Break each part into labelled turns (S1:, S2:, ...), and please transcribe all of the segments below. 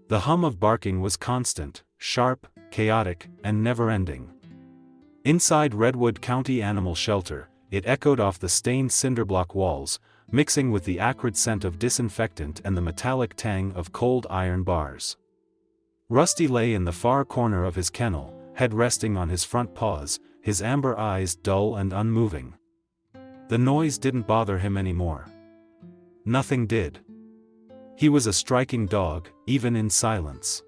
S1: The hum of barking was constant, sharp, chaotic, and never-ending. Inside Redwood County Animal Shelter, it echoed off the stained cinderblock walls, mixing with the acrid scent of disinfectant and the metallic tang of cold iron bars. Rusty lay in the far corner of his kennel, head resting on his front paws, his amber eyes dull and unmoving. The noise didn't bother him anymore. Nothing did. He was a striking dog, even in silence.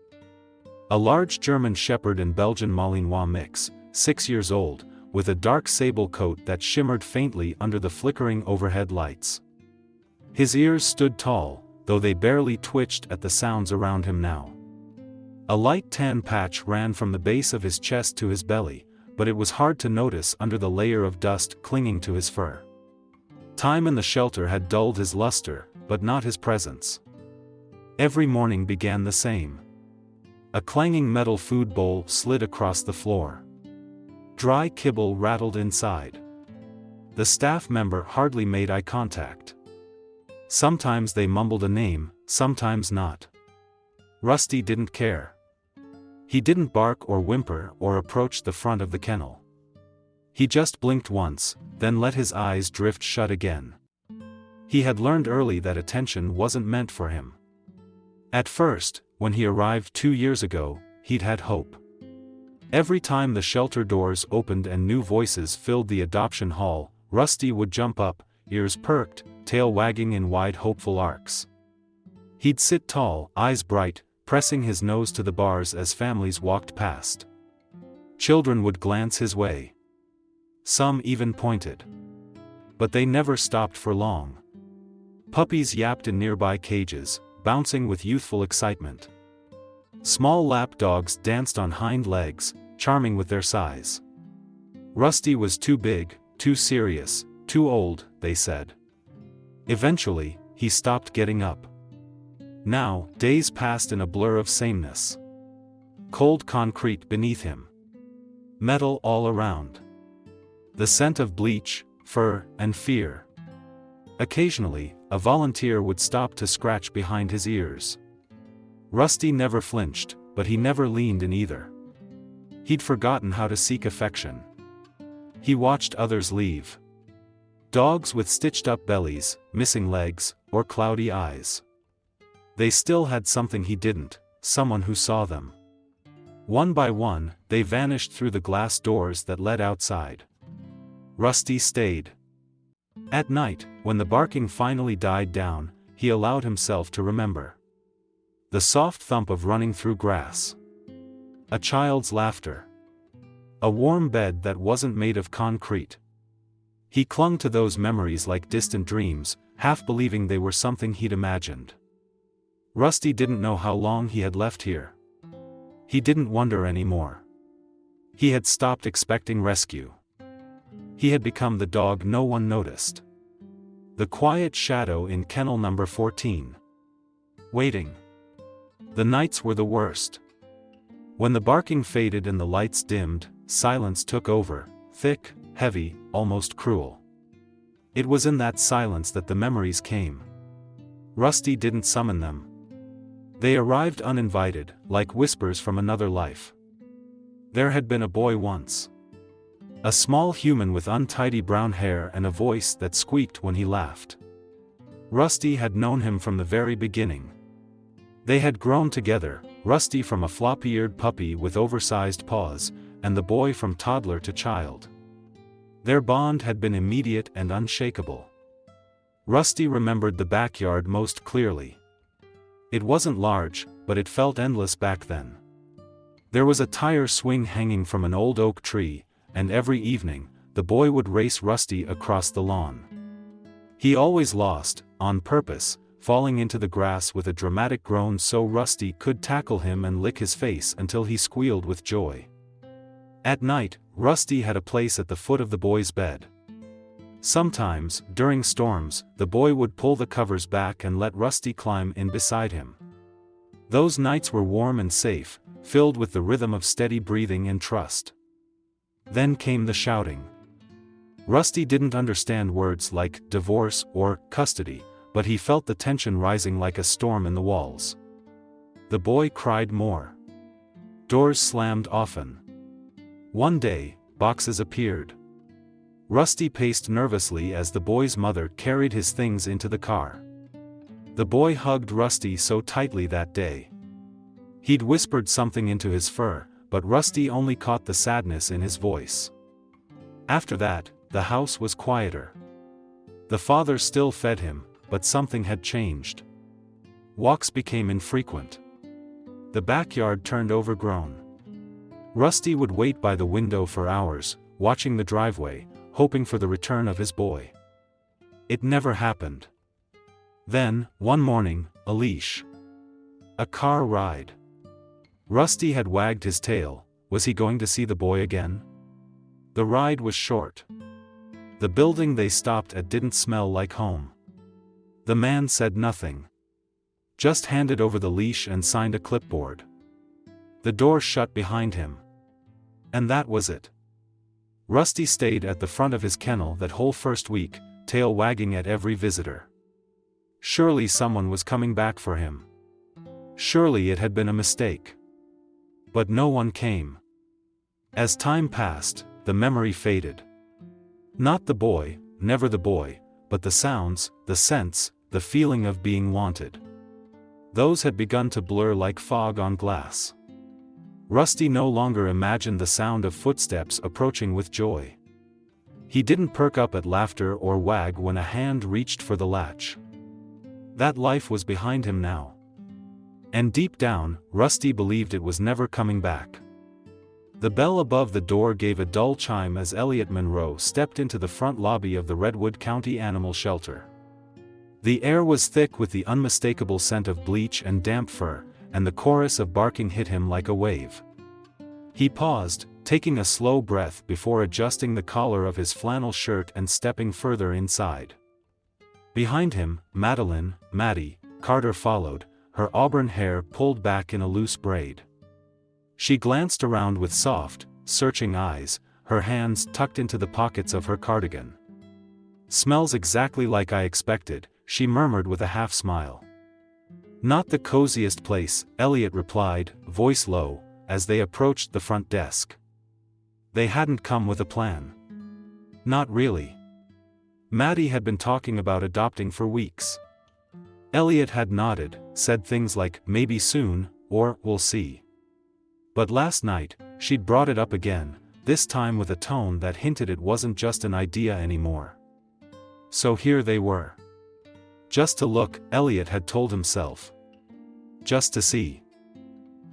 S1: A large German Shepherd and Belgian Malinois mix, 6 years old, with a dark sable coat that shimmered faintly under the flickering overhead lights. His ears stood tall, though they barely twitched at the sounds around him now. A light tan patch ran from the base of his chest to his belly, but it was hard to notice under the layer of dust clinging to his fur. Time in the shelter had dulled his luster, but not his presence. Every morning began the same. A clanging metal food bowl slid across the floor. Dry kibble rattled inside. The staff member hardly made eye contact. Sometimes they mumbled a name, sometimes not. Rusty didn't care. He didn't bark or whimper or approach the front of the kennel. He just blinked once, then let his eyes drift shut again. He had learned early that attention wasn't meant for him. At first, when he arrived 2 years ago, he'd had hope. Every time the shelter doors opened and new voices filled the adoption hall, Rusty would jump up, ears perked, tail wagging in wide hopeful arcs. He'd sit tall, eyes bright, pressing his nose to the bars as families walked past. Children would glance his way. Some even pointed. But they never stopped for long. Puppies yapped in nearby cages, bouncing with youthful excitement. Small lap dogs danced on hind legs, charming with their size. Rusty was too big, too serious, too old, they said. Eventually, he stopped getting up. Now, days passed in a blur of sameness. Cold concrete beneath him. Metal all around. The scent of bleach, fur, and fear. Occasionally, a volunteer would stop to scratch behind his ears. Rusty never flinched, but he never leaned in either. He'd forgotten how to seek affection. He watched others leave. Dogs with stitched-up bellies, missing legs, or cloudy eyes. They still had something he didn't, someone who saw them. One by one, they vanished through the glass doors that led outside. Rusty stayed. At night, when the barking finally died down, he allowed himself to remember. The soft thump of running through grass. A child's laughter. A warm bed that wasn't made of concrete. He clung to those memories like distant dreams, half believing they were something he'd imagined. Rusty didn't know how long he had left here. He didn't wonder anymore. He had stopped expecting rescue. He had become the dog no one noticed. The quiet shadow in kennel number 14. Waiting. The nights were the worst. When the barking faded and the lights dimmed, silence took over, thick, heavy, almost cruel. It was in that silence that the memories came. Rusty didn't summon them. They arrived uninvited, like whispers from another life. There had been a boy once. A small human with untidy brown hair and a voice that squeaked when he laughed. Rusty had known him from the very beginning. They had grown together, Rusty from a floppy-eared puppy with oversized paws, and the boy from toddler to child. Their bond had been immediate and unshakable. Rusty remembered the backyard most clearly. It wasn't large, but it felt endless back then. There was a tire swing hanging from an old oak tree, and every evening, the boy would race Rusty across the lawn. He always lost, on purpose, falling into the grass with a dramatic groan so Rusty could tackle him and lick his face until he squealed with joy. At night, Rusty had a place at the foot of the boy's bed. Sometimes, during storms, the boy would pull the covers back and let Rusty climb in beside him. Those nights were warm and safe, filled with the rhythm of steady breathing and trust. Then came the shouting. Rusty didn't understand words like divorce or custody, but he felt the tension rising like a storm in the walls. The boy cried more. Doors slammed often. One day, boxes appeared. Rusty paced nervously as the boy's mother carried his things into the car. The boy hugged Rusty so tightly that day. He'd whispered something into his fur, but Rusty only caught the sadness in his voice. After that, the house was quieter. The father still fed him, but something had changed. Walks became infrequent. The backyard turned overgrown. Rusty would wait by the window for hours, watching the driveway, hoping for the return of his boy. It never happened. Then, one morning, a leash. A car ride. Rusty had wagged his tail. Was he going to see the boy again? The ride was short. The building they stopped at didn't smell like home. The man said nothing. Just handed over the leash and signed a clipboard. The door shut behind him. And that was it. Rusty stayed at the front of his kennel that whole first week, tail wagging at every visitor. Surely someone was coming back for him. Surely it had been a mistake. But no one came. As time passed, the memory faded. Not the boy, never the boy, but the sounds, the scents, the feeling of being wanted. Those had begun to blur like fog on glass. Rusty no longer imagined the sound of footsteps approaching with joy. He didn't perk up at laughter or wag when a hand reached for the latch. That life was behind him now. And deep down, Rusty believed it was never coming back. The bell above the door gave a dull chime as Elliot Monroe stepped into the front lobby of the Redwood County Animal Shelter. The air was thick with the unmistakable scent of bleach and damp fur, and the chorus of barking hit him like a wave. He paused, taking a slow breath before adjusting the collar of his flannel shirt and stepping further inside. Behind him, Maddie, Carter followed, her auburn hair pulled back in a loose braid. She glanced around with soft, searching eyes, her hands tucked into the pockets of her cardigan. "Smells exactly like I expected," she murmured with a half-smile. "Not the coziest place," Elliot replied, voice low, as they approached the front desk. They hadn't come with a plan. Not really. Maddie had been talking about adopting for weeks. Elliot had nodded, said things like, "maybe soon," or "we'll see." But last night, she'd brought it up again, this time with a tone that hinted it wasn't just an idea anymore. So here they were. Just to look, Elliot had told himself. Just to see.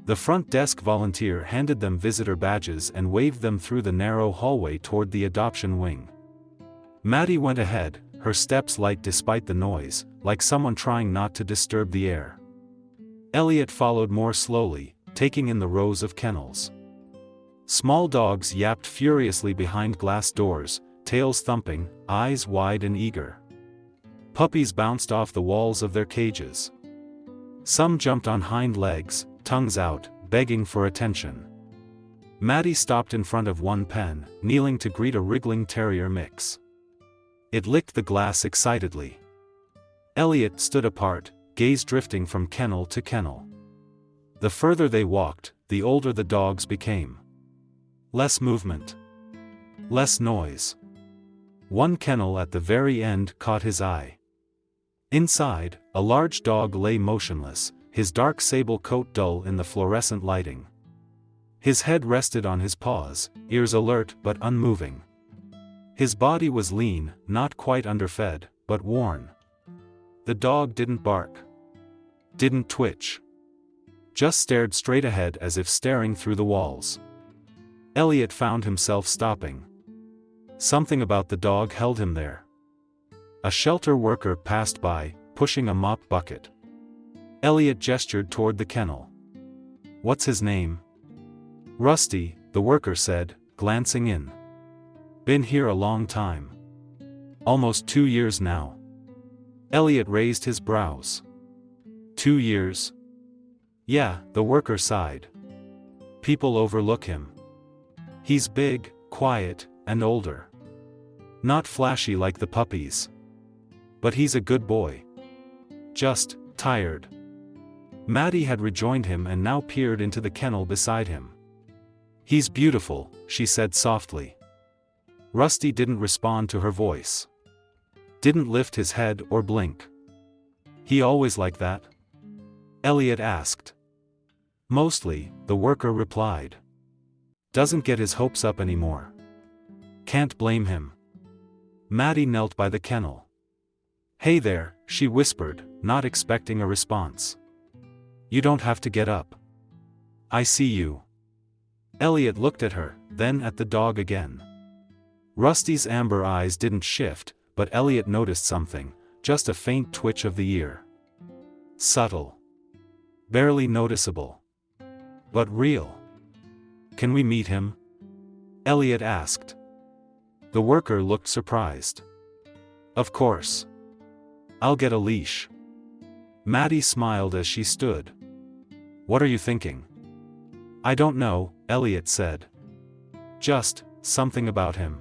S1: The front desk volunteer handed them visitor badges and waved them through the narrow hallway toward the adoption wing. Maddie went ahead, her steps light despite the noise, like someone trying not to disturb the air. Elliot followed more slowly, taking in the rows of kennels. Small dogs yapped furiously behind glass doors, tails thumping, eyes wide and eager. Puppies bounced off the walls of their cages. Some jumped on hind legs, tongues out, begging for attention. Maddie stopped in front of one pen, kneeling to greet a wriggling terrier mix. It licked the glass excitedly. Elliot stood apart, gaze drifting from kennel to kennel. The further they walked, the older the dogs became. Less movement. Less noise. One kennel at the very end caught his eye. Inside, a large dog lay motionless, his dark sable coat dull in the fluorescent lighting. His head rested on his paws, ears alert but unmoving. His body was lean, not quite underfed, but worn. The dog didn't bark. Didn't twitch. Just stared straight ahead as if staring through the walls. Elliot found himself stopping. Something about the dog held him there. A shelter worker passed by, pushing a mop bucket. Elliot gestured toward the kennel. "What's his name?" "Rusty," the worker said, glancing in. "Been here a long time. Almost 2 years now." Elliot raised his brows. 2 years? Yeah, the worker sighed. People overlook him. He's big, quiet, and older. Not flashy like the puppies. But he's a good boy. Just tired. Maddie had rejoined him and now peered into the kennel beside him. "He's beautiful," she said softly. Rusty didn't respond to her voice. Didn't lift his head or blink. "He always like that?" Elliot asked. "Mostly," the worker replied. "Doesn't get his hopes up anymore." "Can't blame him." Maddie knelt by the kennel. "Hey there," she whispered, not expecting a response. "You don't have to get up. I see you." Elliot looked at her, then at the dog again. Rusty's amber eyes didn't shift, but Elliot noticed something, just a faint twitch of the ear. Subtle. Barely noticeable. But real. "Can we meet him?" Elliot asked. The worker looked surprised. "Of course. I'll get a leash." Maddie smiled as she stood. "What are you thinking?" "I don't know," Elliot said. "Just something about him."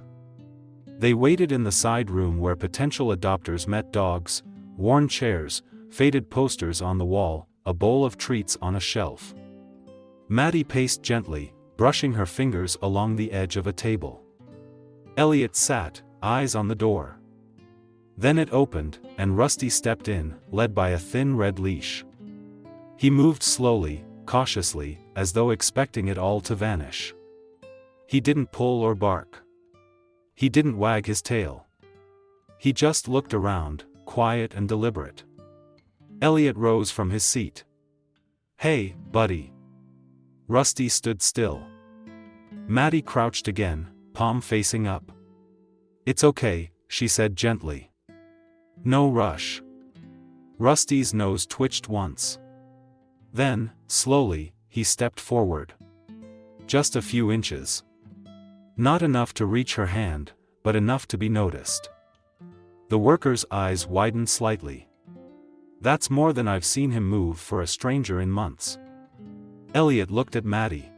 S1: They waited in the side room where potential adopters met dogs, worn chairs, faded posters on the wall, a bowl of treats on a shelf. Maddie paced gently, brushing her fingers along the edge of a table. Elliot sat, eyes on the door. Then it opened, and Rusty stepped in, led by a thin red leash. He moved slowly, cautiously, as though expecting it all to vanish. He didn't pull or bark. He didn't wag his tail. He just looked around, quiet and deliberate. Elliot rose from his seat. "Hey, buddy." Rusty stood still. Maddie crouched again, palm facing up. "It's okay," she said gently. "No rush." Rusty's nose twitched once. Then, slowly, he stepped forward. Just a few inches. Not enough to reach her hand, but enough to be noticed. The worker's eyes widened slightly. "That's more than I've seen him move for a stranger in months." Elliot looked at Maddie.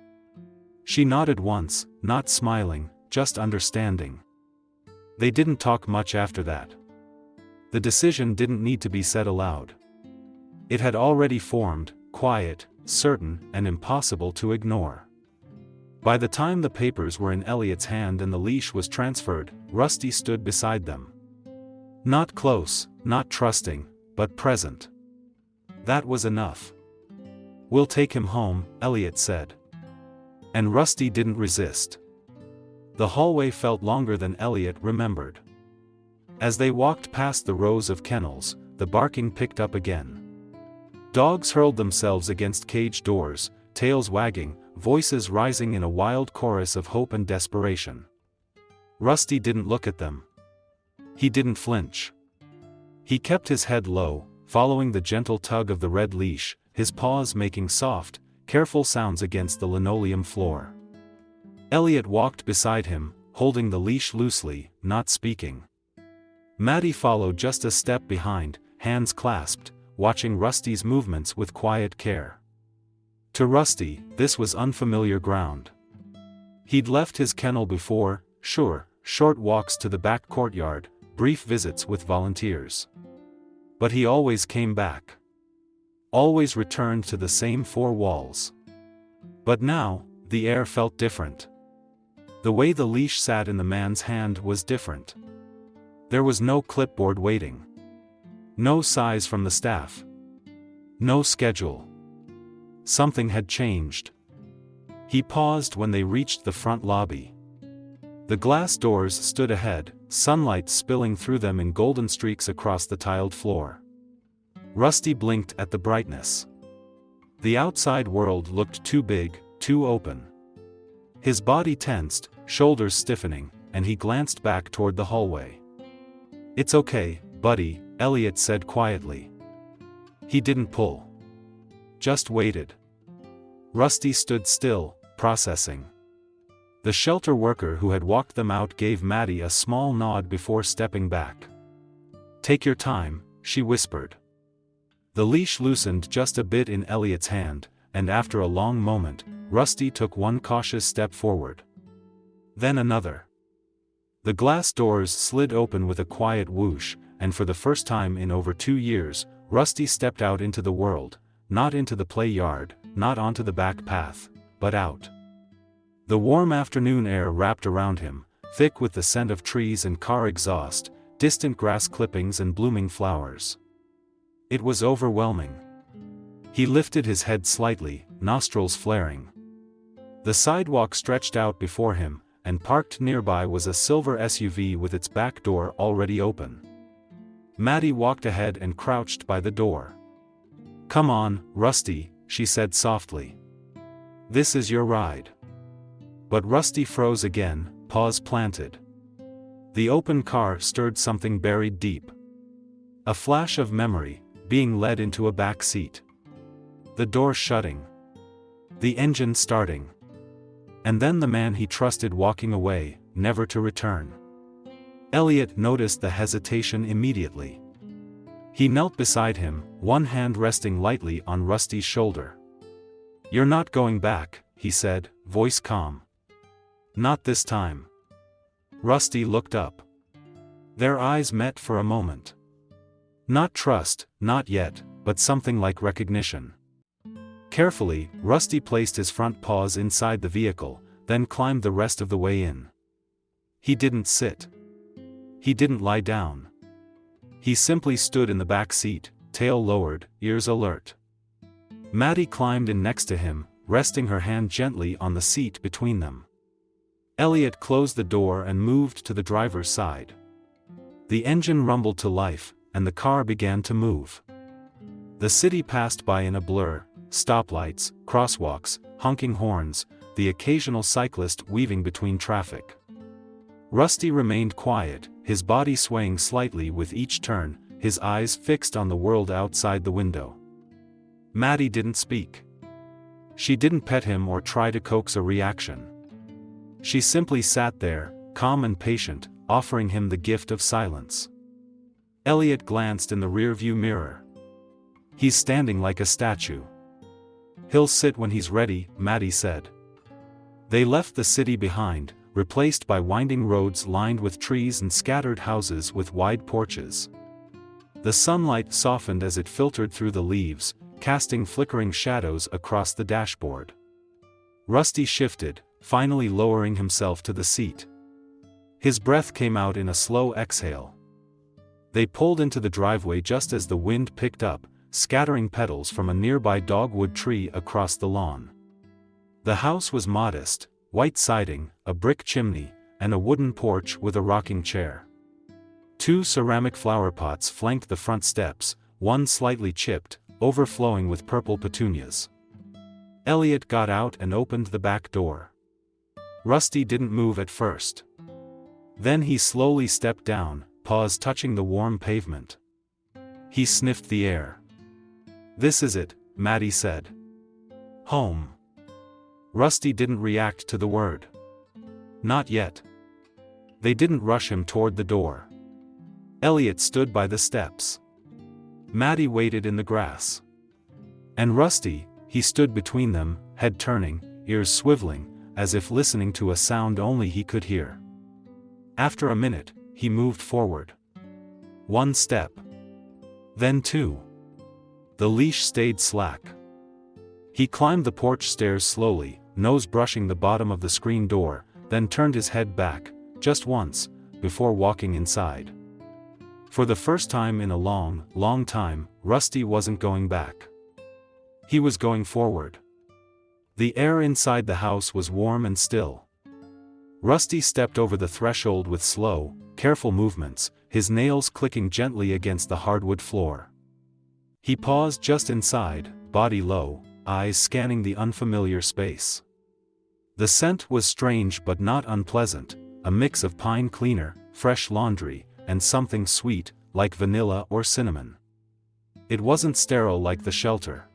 S1: She nodded once, not smiling, just understanding. They didn't talk much after that. The decision didn't need to be said aloud. It had already formed, quiet, certain, and impossible to ignore. By the time the papers were in Elliot's hand and the leash was transferred, Rusty stood beside them. Not close, not trusting, but present. That was enough. "We'll take him home," Elliot said. And Rusty didn't resist. The hallway felt longer than Elliot remembered. As they walked past the rows of kennels, the barking picked up again. Dogs hurled themselves against cage doors, tails wagging, voices rising in a wild chorus of hope and desperation. Rusty didn't look at them. He didn't flinch. He kept his head low, following the gentle tug of the red leash, his paws making soft, careful sounds against the linoleum floor. Elliot walked beside him, holding the leash loosely, not speaking. Maddie followed just a step behind, hands clasped, watching Rusty's movements with quiet care. To Rusty, this was unfamiliar ground. He'd left his kennel before, sure, short walks to the back courtyard, brief visits with volunteers. But he always came back. Always returned to the same four walls. But now, the air felt different. The way the leash sat in the man's hand was different. There was no clipboard waiting. No sighs from the staff. No schedule. Something had changed. He paused when they reached the front lobby. The glass doors stood ahead, sunlight spilling through them in golden streaks across the tiled floor. Rusty blinked at the brightness. The outside world looked too big, too open. His body tensed, shoulders stiffening, and he glanced back toward the hallway. "It's okay, buddy," Elliot said quietly. He didn't pull. Just waited. Rusty stood still, processing. The shelter worker who had walked them out gave Maddie a small nod before stepping back. "Take your time," she whispered. The leash loosened just a bit in Elliot's hand, and after a long moment, Rusty took one cautious step forward. Then another. The glass doors slid open with a quiet whoosh, and for the first time in over 2 years, Rusty stepped out into the world, not into the play yard, not onto the back path, but out. The warm afternoon air wrapped around him, thick with the scent of trees and car exhaust, distant grass clippings and blooming flowers. It was overwhelming. He lifted his head slightly, nostrils flaring. The sidewalk stretched out before him, and parked nearby was a silver SUV with its back door already open. Maddie walked ahead and crouched by the door. "Come on, Rusty," she said softly. "This is your ride." But Rusty froze again, paws planted. The open car stirred something buried deep. A flash of memory, being led into a back seat. The door shutting. The engine starting. And then the man he trusted walking away, never to return. Elliot noticed the hesitation immediately. He knelt beside him, one hand resting lightly on Rusty's shoulder. "You're not going back," he said, voice calm. "Not this time." Rusty looked up. Their eyes met for a moment. Not trust, not yet, but something like recognition. Carefully, Rusty placed his front paws inside the vehicle, then climbed the rest of the way in. He didn't sit. He didn't lie down. He simply stood in the back seat, tail lowered, ears alert. Maddie climbed in next to him, resting her hand gently on the seat between them. Elliot closed the door and moved to the driver's side. The engine rumbled to life, and the car began to move. The city passed by in a blur, stoplights, crosswalks, honking horns, the occasional cyclist weaving between traffic. Rusty remained quiet, his body swaying slightly with each turn, his eyes fixed on the world outside the window. Maddie didn't speak. She didn't pet him or try to coax a reaction. She simply sat there, calm and patient, offering him the gift of silence. Elliot glanced in the rearview mirror. "He's standing like a statue." "He'll sit when he's ready," Maddie said. They left the city behind, replaced by winding roads lined with trees and scattered houses with wide porches. The sunlight softened as it filtered through the leaves, casting flickering shadows across the dashboard. Rusty shifted, finally lowering himself to the seat. His breath came out in a slow exhale. They pulled into the driveway just as the wind picked up, scattering petals from a nearby dogwood tree across the lawn. The house was modest, white siding, a brick chimney, and a wooden porch with a rocking chair. 2 ceramic flower pots flanked the front steps, one slightly chipped, overflowing with purple petunias. Elliot got out and opened the back door. Rusty didn't move at first. Then he slowly stepped down, paws touching the warm pavement. He sniffed the air. "This is it," Maddie said. "Home." Rusty didn't react to the word. Not yet. They didn't rush him toward the door. Elliot stood by the steps. Maddie waited in the grass. And Rusty, he stood between them, head turning, ears swiveling, as if listening to a sound only he could hear. After a minute, he moved forward. 1 step. Then 2. The leash stayed slack. He climbed the porch stairs slowly, nose brushing the bottom of the screen door, then turned his head back, just once, before walking inside. For the first time in a long, long time, Rusty wasn't going back. He was going forward. The air inside the house was warm and still. Rusty stepped over the threshold with slow, careful movements, his nails clicking gently against the hardwood floor. He paused just inside, body low, eyes scanning the unfamiliar space. The scent was strange but not unpleasant, a mix of pine cleaner, fresh laundry, and something sweet, like vanilla or cinnamon. It wasn't sterile like the shelter.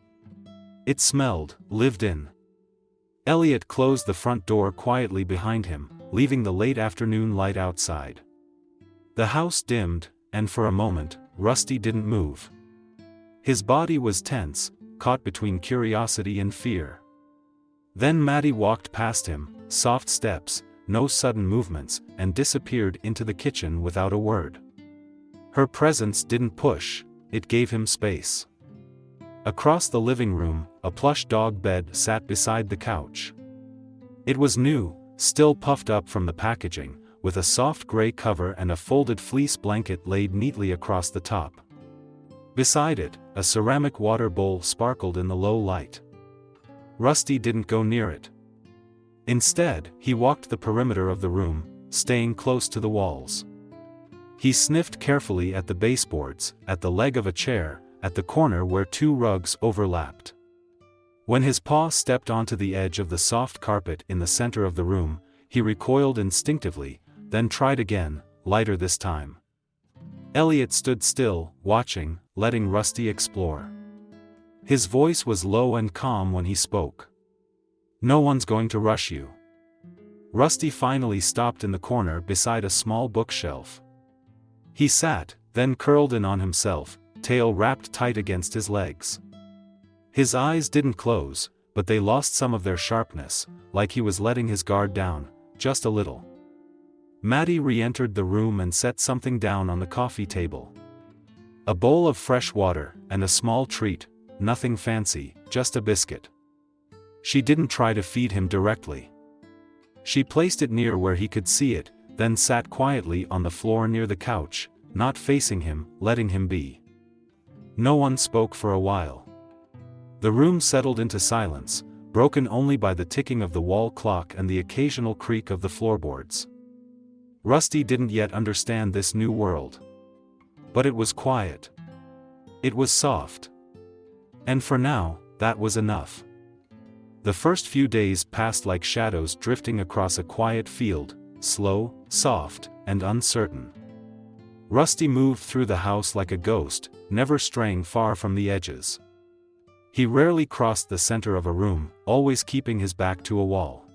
S1: It smelled, lived in. Elliot closed the front door quietly behind him, leaving the late afternoon light outside. The house dimmed, and for a moment, Rusty didn't move. His body was tense, caught between curiosity and fear. Then Maddie walked past him, soft steps, no sudden movements, and disappeared into the kitchen without a word. Her presence didn't push, it gave him space. Across the living room, a plush dog bed sat beside the couch. It was new, still puffed up from the packaging, with a soft gray cover and a folded fleece blanket laid neatly across the top. Beside it, a ceramic water bowl sparkled in the low light. Rusty didn't go near it. Instead, he walked the perimeter of the room, staying close to the walls. He sniffed carefully at the baseboards, at the leg of a chair, at the corner where two rugs overlapped. When his paw stepped onto the edge of the soft carpet in the center of the room, he recoiled instinctively, then tried again, lighter this time. Elliot stood still, watching, letting Rusty explore. His voice was low and calm when he spoke. "No one's going to rush you." Rusty finally stopped in the corner beside a small bookshelf. He sat, then curled in on himself, tail wrapped tight against his legs. His eyes didn't close, but they lost some of their sharpness, like he was letting his guard down, just a little. Maddie re-entered the room and set something down on the coffee table. A bowl of fresh water, and a small treat, nothing fancy, just a biscuit. She didn't try to feed him directly. She placed it near where he could see it, then sat quietly on the floor near the couch, not facing him, letting him be. No one spoke for a while. The room settled into silence, broken only by the ticking of the wall clock and the occasional creak of the floorboards. Rusty didn't yet understand this new world. But it was quiet. It was soft. And for now, that was enough. The first few days passed like shadows drifting across a quiet field, slow, soft, and uncertain. Rusty moved through the house like a ghost, never straying far from the edges. He rarely crossed the center of a room, always keeping his back to a wall.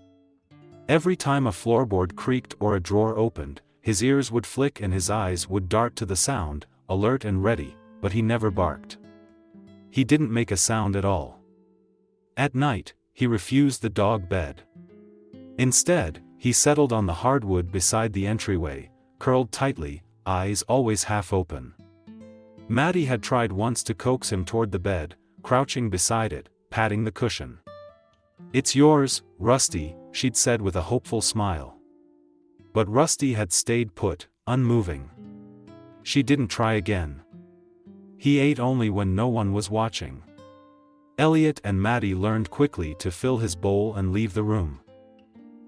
S1: Every time a floorboard creaked or a drawer opened, his ears would flick and his eyes would dart to the sound, alert and ready, but he never barked. He didn't make a sound at all. At night, he refused the dog bed. Instead, he settled on the hardwood beside the entryway, curled tightly, eyes always half open. Maddie had tried once to coax him toward the bed, crouching beside it, patting the cushion. "It's yours, Rusty," she'd said with a hopeful smile. But Rusty had stayed put, unmoving. She didn't try again. He ate only when no one was watching. Elliot and Maddie learned quickly to fill his bowl and leave the room.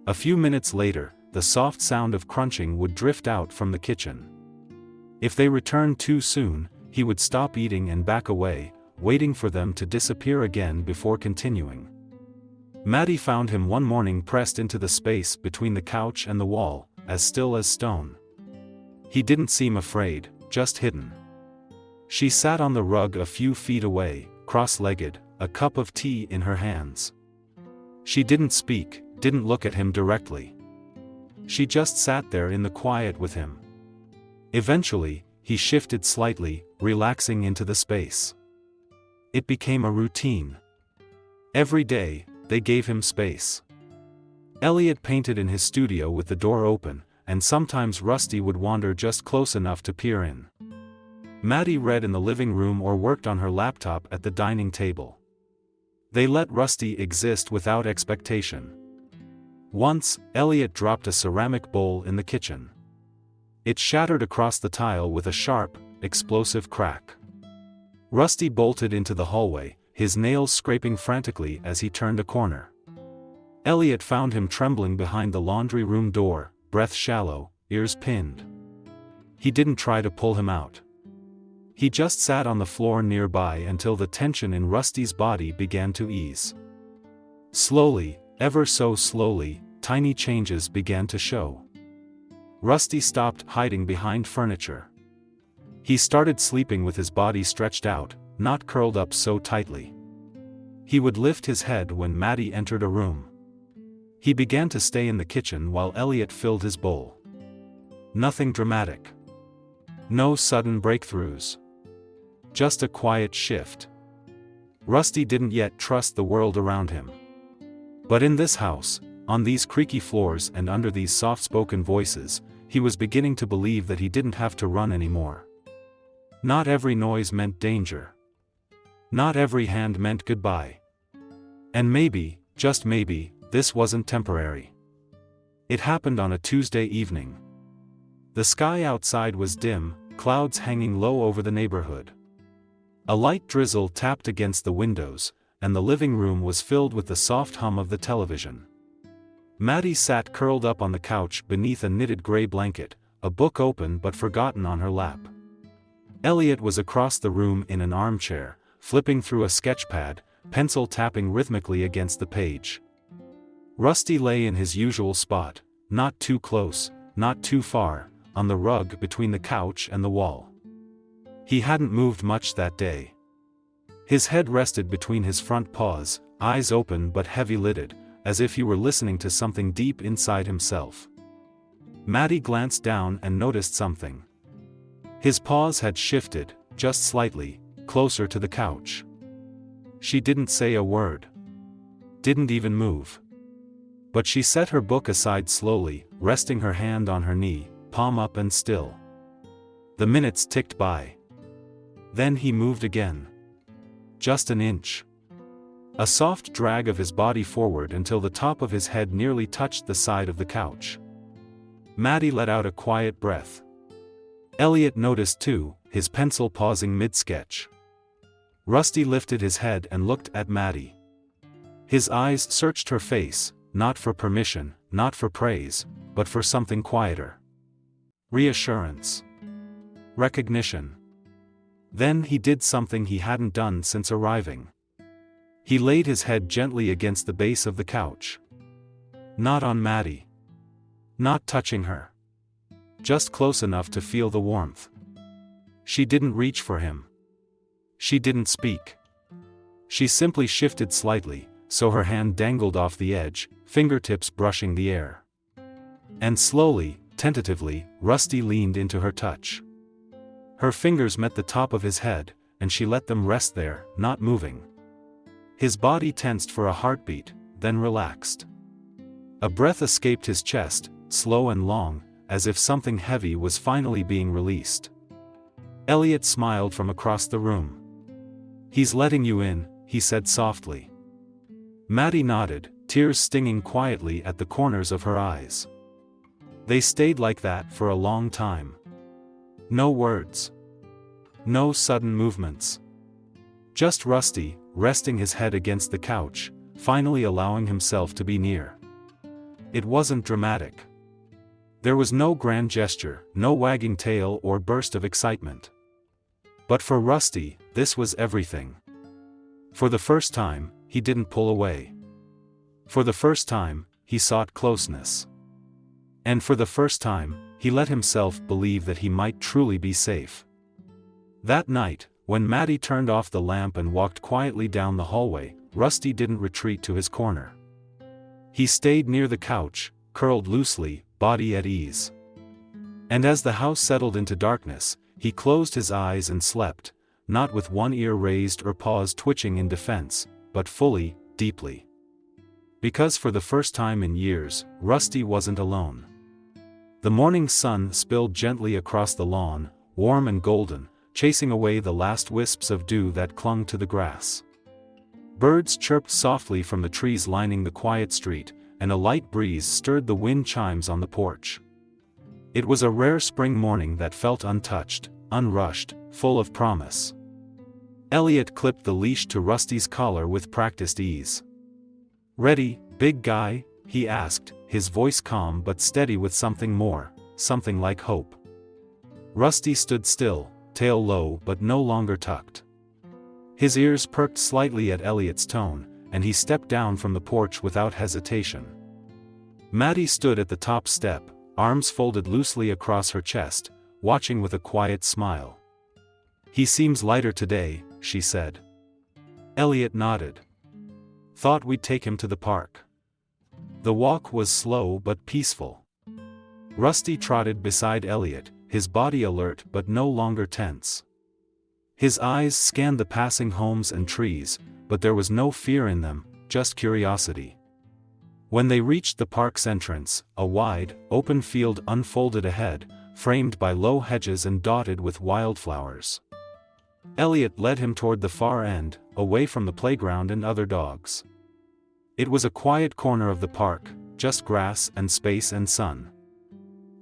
S1: A few minutes later, the soft sound of crunching would drift out from the kitchen. If they returned too soon, he would stop eating and back away, waiting for them to disappear again before continuing. Maddie found him one morning pressed into the space between the couch and the wall, as still as stone. He didn't seem afraid, just hidden. She sat on the rug a few feet away, cross-legged, a cup of tea in her hands. She didn't speak, didn't look at him directly. She just sat there in the quiet with him. Eventually, he shifted slightly, relaxing into the space. It became a routine. Every day, they gave him space. Elliot painted in his studio with the door open, and sometimes Rusty would wander just close enough to peer in. Maddie read in the living room or worked on her laptop at the dining table. They let Rusty exist without expectation. Once, Elliot dropped a ceramic bowl in the kitchen. It shattered across the tile with a sharp, explosive crack. Rusty bolted into the hallway, his nails scraping frantically as he turned a corner. Elliot found him trembling behind the laundry room door, breath shallow, ears pinned. He didn't try to pull him out. He just sat on the floor nearby until the tension in Rusty's body began to ease. Slowly, ever so slowly, tiny changes began to show. Rusty stopped hiding behind furniture. He started sleeping with his body stretched out, not curled up so tightly. He would lift his head when Maddie entered a room. He began to stay in the kitchen while Elliot filled his bowl. Nothing dramatic. No sudden breakthroughs. Just a quiet shift. Rusty didn't yet trust the world around him. But in this house, on these creaky floors and under these soft-spoken voices, he was beginning to believe that he didn't have to run anymore. Not every noise meant danger. Not every hand meant goodbye. And maybe, just maybe, this wasn't temporary. It happened on a Tuesday evening. The sky outside was dim, clouds hanging low over the neighborhood. A light drizzle tapped against the windows, and the living room was filled with the soft hum of the television. Maddie sat curled up on the couch beneath a knitted gray blanket, a book open but forgotten on her lap. Elliot was across the room in an armchair, flipping through a sketchpad, pencil tapping rhythmically against the page. Rusty lay in his usual spot, not too close, not too far, on the rug between the couch and the wall. He hadn't moved much that day. His head rested between his front paws, eyes open but heavy-lidded, as if he were listening to something deep inside himself. Maddie glanced down and noticed something. His paws had shifted, just slightly, closer to the couch. She didn't say a word. Didn't even move. But she set her book aside slowly, resting her hand on her knee, palm up and still. The minutes ticked by. Then he moved again. Just an inch. A soft drag of his body forward until the top of his head nearly touched the side of the couch. Maddie let out a quiet breath. Elliot noticed too, his pencil pausing mid-sketch. Rusty lifted his head and looked at Maddie. His eyes searched her face, not for permission, not for praise, but for something quieter. Reassurance. Recognition. Then he did something he hadn't done since arriving. He laid his head gently against the base of the couch. Not on Maddie. Not touching her. Just close enough to feel the warmth. She didn't reach for him. She didn't speak. She simply shifted slightly, so her hand dangled off the edge, fingertips brushing the air. And slowly, tentatively, Rusty leaned into her touch. Her fingers met the top of his head, and she let them rest there, not moving. His body tensed for a heartbeat, then relaxed. A breath escaped his chest, slow and long, as if something heavy was finally being released. Elliot smiled from across the room. "He's letting you in," he said softly. Maddie nodded, tears stinging quietly at the corners of her eyes. They stayed like that for a long time. No words. No sudden movements. Just Rusty, resting his head against the couch, finally allowing himself to be near. It wasn't dramatic. There was no grand gesture, no wagging tail or burst of excitement. But for Rusty, this was everything. For the first time, he didn't pull away. For the first time, he sought closeness. And for the first time, he let himself believe that he might truly be safe. That night, when Maddie turned off the lamp and walked quietly down the hallway, Rusty didn't retreat to his corner. He stayed near the couch, curled loosely, body at ease. And as the house settled into darkness, he closed his eyes and slept, not with one ear raised or paws twitching in defense, but fully, deeply. Because for the first time in years, Rusty wasn't alone. The morning sun spilled gently across the lawn, warm and golden, chasing away the last wisps of dew that clung to the grass. Birds chirped softly from the trees lining the quiet street, and a light breeze stirred the wind chimes on the porch. It was a rare spring morning that felt untouched, unrushed, full of promise. Elliot clipped the leash to Rusty's collar with practiced ease. "Ready, big guy?" he asked, his voice calm but steady with something more, something like hope. Rusty stood still, tail low but no longer tucked. His ears perked slightly at Elliot's tone, and he stepped down from the porch without hesitation. Maddie stood at the top step, arms folded loosely across her chest, watching with a quiet smile. "He seems lighter today," she said. Elliot nodded. "Thought we'd take him to the park." The walk was slow but peaceful. Rusty trotted beside Elliot, his body alert but no longer tense. His eyes scanned the passing homes and trees, but there was no fear in them, just curiosity. When they reached the park's entrance, a wide, open field unfolded ahead, framed by low hedges and dotted with wildflowers. Elliot led him toward the far end, away from the playground and other dogs. It was a quiet corner of the park, just grass and space and sun.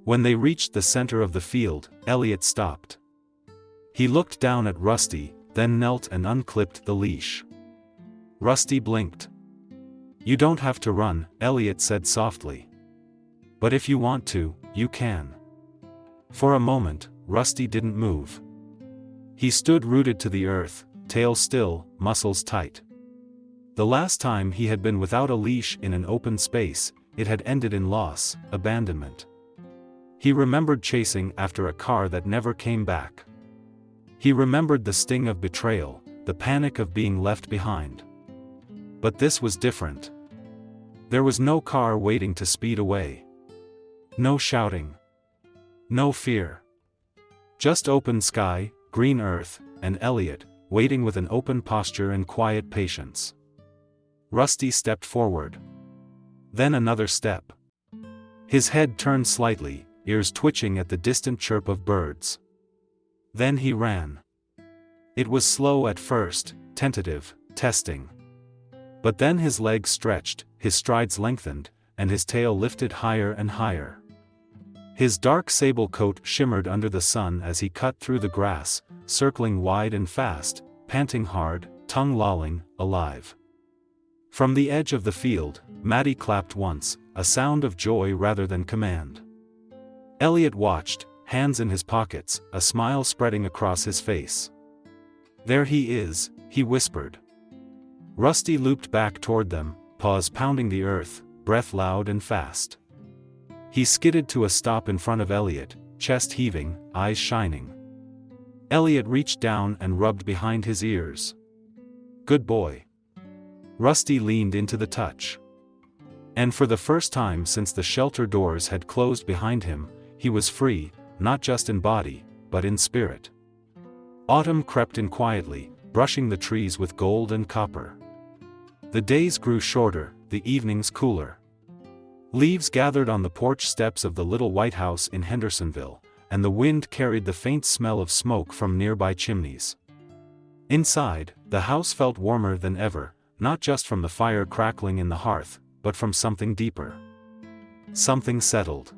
S1: When they reached the center of the field, Elliot stopped. He looked down at Rusty, then knelt and unclipped the leash. Rusty blinked. "You don't have to run," Elliot said softly. "But if you want to, you can." For a moment, Rusty didn't move. He stood rooted to the earth, tail still, muscles tight. The last time he had been without a leash in an open space, it had ended in loss, abandonment. He remembered chasing after a car that never came back. He remembered the sting of betrayal, the panic of being left behind. But this was different. There was no car waiting to speed away. No shouting. No fear. Just open sky, green earth, and Elliot, waiting with an open posture and quiet patience. Rusty stepped forward. Then another step. His head turned slightly, ears twitching at the distant chirp of birds. Then he ran. It was slow at first, tentative, testing. But then his legs stretched, his strides lengthened, and his tail lifted higher and higher. His dark sable coat shimmered under the sun as he cut through the grass, circling wide and fast, panting hard, tongue lolling, alive. From the edge of the field, Maddie clapped once, a sound of joy rather than command. Elliot watched, hands in his pockets, a smile spreading across his face. "There he is," he whispered. Rusty looped back toward them, paws pounding the earth, breath loud and fast. He skidded to a stop in front of Elliot, chest heaving, eyes shining. Elliot reached down and rubbed behind his ears. "Good boy." Rusty leaned into the touch. And for the first time since the shelter doors had closed behind him, he was free, not just in body, but in spirit. Autumn crept in quietly, brushing the trees with gold and copper. The days grew shorter, the evenings cooler. Leaves gathered on the porch steps of the little white house in Hendersonville, and the wind carried the faint smell of smoke from nearby chimneys. Inside, the house felt warmer than ever, not just from the fire crackling in the hearth, but from something deeper. Something settled.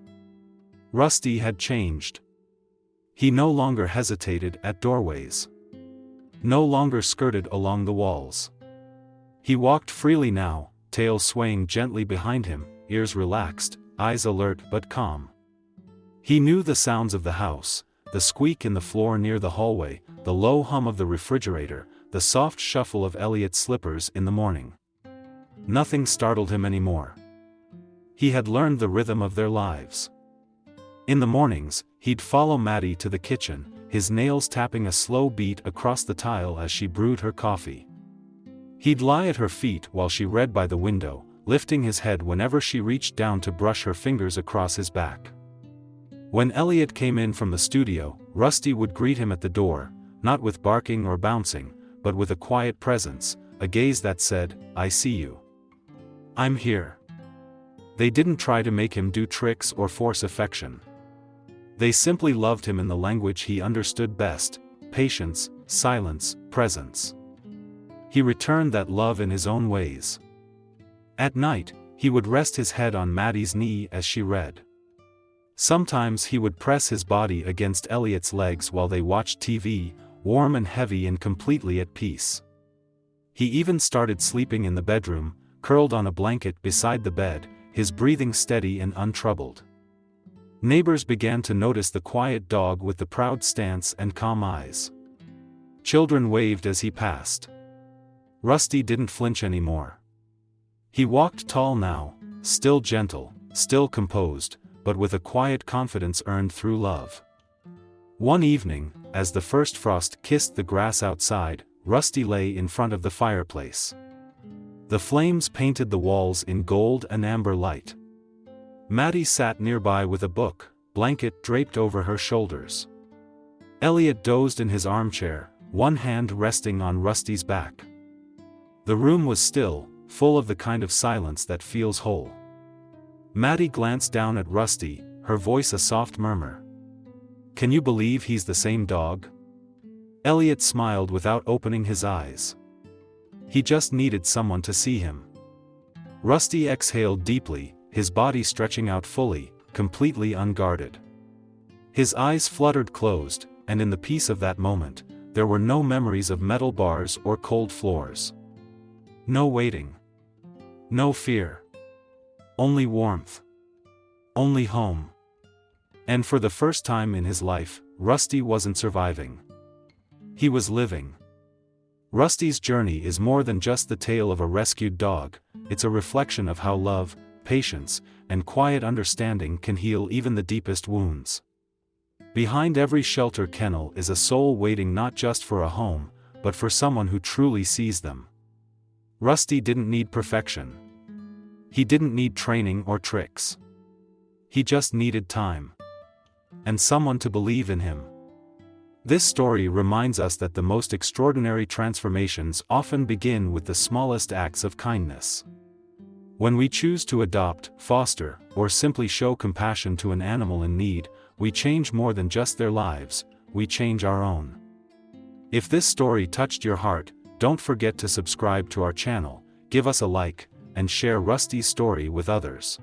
S1: Rusty had changed. He no longer hesitated at doorways. No longer skirted along the walls. He walked freely now, tail swaying gently behind him, ears relaxed, eyes alert but calm. He knew the sounds of the house, the squeak in the floor near the hallway, the low hum of the refrigerator, the soft shuffle of Elliot's slippers in the morning. Nothing startled him anymore. He had learned the rhythm of their lives. In the mornings, he'd follow Maddie to the kitchen, his nails tapping a slow beat across the tile as she brewed her coffee. He'd lie at her feet while she read by the window, lifting his head whenever she reached down to brush her fingers across his back. When Elliot came in from the studio, Rusty would greet him at the door, not with barking or bouncing, but with a quiet presence, a gaze that said, "I see you. I'm here." They didn't try to make him do tricks or force affection. They simply loved him in the language he understood best: patience, silence, presence. He returned that love in his own ways. At night, he would rest his head on Maddie's knee as she read. Sometimes he would press his body against Elliot's legs while they watched TV, warm and heavy and completely at peace. He even started sleeping in the bedroom, curled on a blanket beside the bed, his breathing steady and untroubled. Neighbors began to notice the quiet dog with the proud stance and calm eyes. Children waved as he passed. Rusty didn't flinch anymore. He walked tall now, still gentle, still composed, but with a quiet confidence earned through love. One evening, as the first frost kissed the grass outside, Rusty lay in front of the fireplace. The flames painted the walls in gold and amber light. Maddie sat nearby with a book, blanket draped over her shoulders. Elliot dozed in his armchair, one hand resting on Rusty's back. The room was still, full of the kind of silence that feels whole. Maddie glanced down at Rusty, her voice a soft murmur. "Can you believe he's the same dog?" Elliot smiled without opening his eyes. He just needed someone to see him. Rusty exhaled deeply, his body stretching out fully, completely unguarded. His eyes fluttered closed, and in the peace of that moment, there were no memories of metal bars or cold floors. No waiting. No fear. Only warmth. Only home. And for the first time in his life, Rusty wasn't surviving. He was living. Rusty's journey is more than just the tale of a rescued dog, it's a reflection of how love, patience, and quiet understanding can heal even the deepest wounds. Behind every shelter kennel is a soul waiting not just for a home, but for someone who truly sees them. Rusty didn't need perfection. He didn't need training or tricks. He just needed time. And someone to believe in him. This story reminds us that the most extraordinary transformations often begin with the smallest acts of kindness. When we choose to adopt, foster, or simply show compassion to an animal in need, we change more than just their lives, we change our own. If this story touched your heart, don't forget to subscribe to our channel, give us a like, and share Rusty's story with others.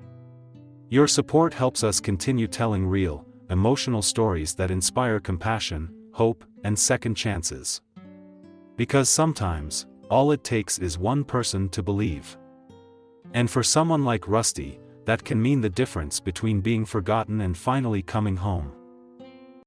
S1: Your support helps us continue telling real, emotional stories that inspire compassion, hope, and second chances. Because sometimes, all it takes is one person to believe. And for someone like Rusty, that can mean the difference between being forgotten and finally coming home.